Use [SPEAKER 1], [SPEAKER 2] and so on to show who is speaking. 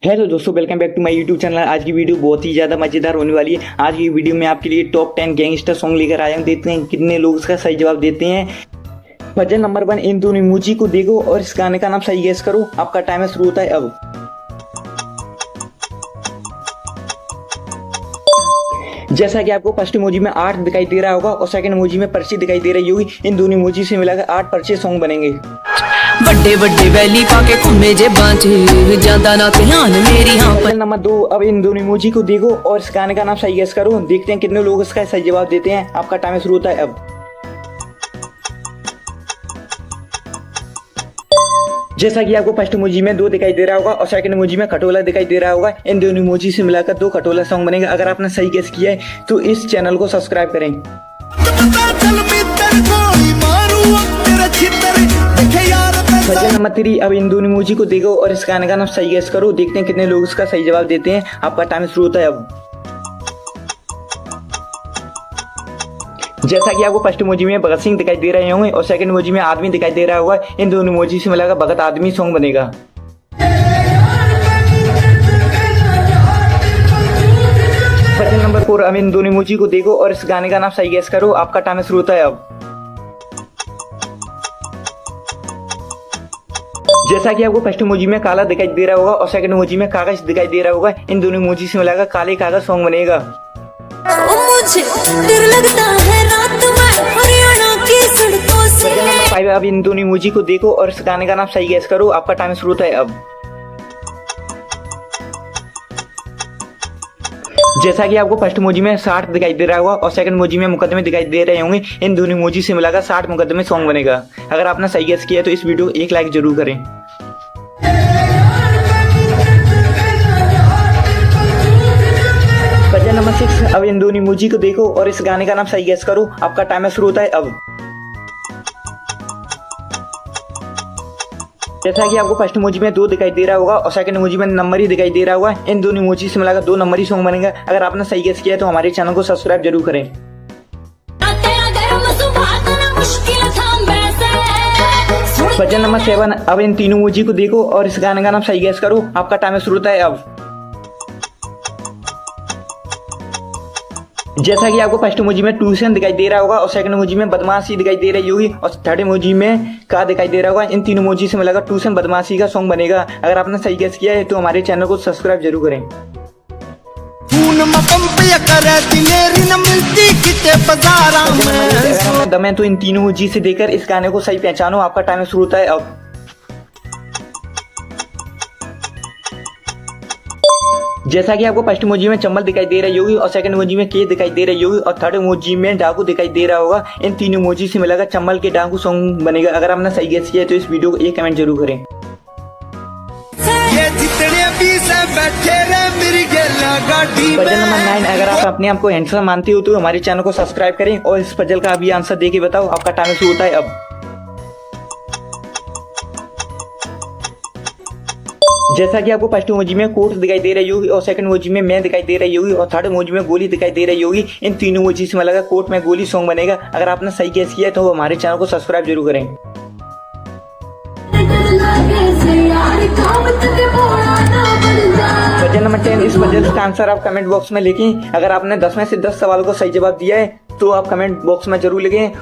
[SPEAKER 1] Hello दोस्तों, welcome back to my YouTube channel. आज की वीडियो बहुत ही ज़्यादा मज़ेदार होने वाली है। आज की वीडियो में आपके लिए टॉप 10 गैंगस्टर सॉन्ग लेकर आया हूँ। देखते हैं कितने लोग इसका सही जवाब देते हैं। भजन नंबर 1, इन दोनों इमोजी को देखो और इस गाने का नाम सही गेस करो। आपका टाइमर शुरू होता है अब। जैसा कि आपको फर्स्ट इमोजी में 8 दिखाई दे रहा होगा और सेकंड इमोजी में पर्ची दिखाई दे रही होगी, इन दोनों इमोजी से मिलाकर 8 पर्चे सॉन्ग बनेंगे।
[SPEAKER 2] ਵੱਡੇ ਵੱਡੇ ਵੈਲੀ ਪਾ ਕੇ ਘੁੰਮੇ ਜੇ ਬਾਂਝੇ ਜਾਂਦਾ ਨਾ ਧਿਆन मेरी हाँ पर।
[SPEAKER 1] नंबर 2, अब इन दोनों इमोजी को देखो और इस गाने का नाम सही गेस करो। देखते हैं कितने लोग इसका सही जवाब देते हैं। आपका टाइम शुरू होता है अब। जैसा कि आपको फर्स्ट इमोजी में 2 दिखाई दे रहा होगा और सेकंड इमोजी में खटोला दिखाई दे रहा होगा, इन दोनों इमोजी से मिलाकर 2 खटोला सॉन्ग बनेगा। अगर आपने सही गेस किया है तो इस चैनल को सब्सक्राइब करें। भजन नंबर 3, अब इन दोनों इमोजी को देखो और इस गाने का नाम सही गेस करो। देखते हैं कितने लोग इसका सही जवाब देते हैं। आपका टाइम शुरू होता है अब। जैसा कि आपको फर्स्ट इमोजी में भगत सिंह दिखाई दे रहे होंगे और सेकंड इमोजी में आदमी दिखाई दे रहा होगा, इन दोनों इमोजी से मिलाकर भगत आदमी सॉन्ग बनेगा। भजन नंबर 4, अब इन दोनों इमोजी को देखो और इस गाने का नाम सही गेस करो। आपका टाइम शुरू होता है अब। जैसा कि आपको फर्स्ट इमोजी में काला दिखाई दे रहा होगा और सेकंड इमोजी में कागज दिखाई दे रहा होगा, इन दोनों इमोजी से मिलाकर काले कागज सॉन्ग बनेगा।
[SPEAKER 2] मुझे डर लगता है रात में हरियाणा की सड़कों से।
[SPEAKER 1] 5, अब इन दोनों इमोजी को देखो और इस गाने का नाम सही गेस करो। आपका टाइम शुरू होता है अब। जैसा कि आपको फर्स्ट इमोजी में 60 दिखाई दे रहा होगा और सेकंड इमोजी में मुकदमे दिखाई दे रहे होंगे, इन दोनों इमोजी से मिलाकर 60 मुकदमे सॉन्ग बनेगा। अगर आपने सही गेस किया तो इस वीडियो को 1 लाइक जरूर करें। भजन नंबर 6, अब इन दोनों इमोजी को देखो और इस गाने का नाम सही गेस करो। आपका टाइमर शुरू होता है अब। जैसा कि आपको फर्स्ट इमोजी में 2 दिखाई दे रहा होगा और सेकंड इमोजी में नंबर ही दिखाई दे रहा होगा, इन दोनों इमोजी से मिलाकर 2 नंबर ही सॉन्ग बनेगा। अगर आपने सही गेस किया तो हमारे चैनल को सब्सक्राइब जरूर करें। भजन नंबर 7, अब इन तीनों इमोजी को देखो और इस गाने का नाम सही गेस करो। आपका टाइमर शुरू होता है अब। जैसा कि आपको फर्स्ट इमोजी में ट्यूशन दिखाई दे रहा होगा और सेकंड इमोजी में बदमाशी दिखाई दे रही होगी और थर्ड इमोजी में का दिखाई दे रहा होगा, इन तीनों इमोजी से मिलाकर ट्यूशन बदमाशी का सॉन्ग बनेगा। अगर आपने सही गेस किया है तो हमारे चैनल को सब्सक्राइब जरूर करें। दमे तो इन तीनों इमोजी से देखकर इस गाने को सही पहचानो। आपका टाइम शुरू होता है अब। जैसा कि आपको फर्स्ट इमोजी में चंबल दिखाई दे रही होगी और सेकंड इमोजी में के दिखाई दे रही होगी और थर्ड इमोजी में डाकू दिखाई दे रहा होगा, इन तीनों इमोजी से मिलाकर चंबल के डाकू सॉन्ग बनेगा। अगर आपने सही गेस किया तो इस वीडियो को 1 कमेंट जरूर करें। भजन नंबर 9, अगर आप अपने आप को हैंडसम मानते हो तो हमारे चैनल को सब्सक्राइब करें और इस पजल का अभी आंसर दे के बताओ। आपका टाइम शुरू होता है अब। जैसा कि आपको फर्स्ट इमोजी में कोट दिखाई दे रही होगी और सेकंड इमोजी में मैं दिखाई दे रही होगी और थर्ड इमोजी में गोली दिखाई दे रही होगी, इन तीनों इमोजी से मिलाकर कोट में गोली सॉन्ग बनेगा। अगर आपने सही गेस किया तो हमारे चैनल को सब्सक्राइब जरूर करें। भजन नंबर 10, इस पजल का आंसर आप कमेंट बॉक्स में लिखें। अगर आपने 10 में से 10 सवाल को सही जवाब दिया है तो आप कमेंट बॉक्स में जरूर लिखें।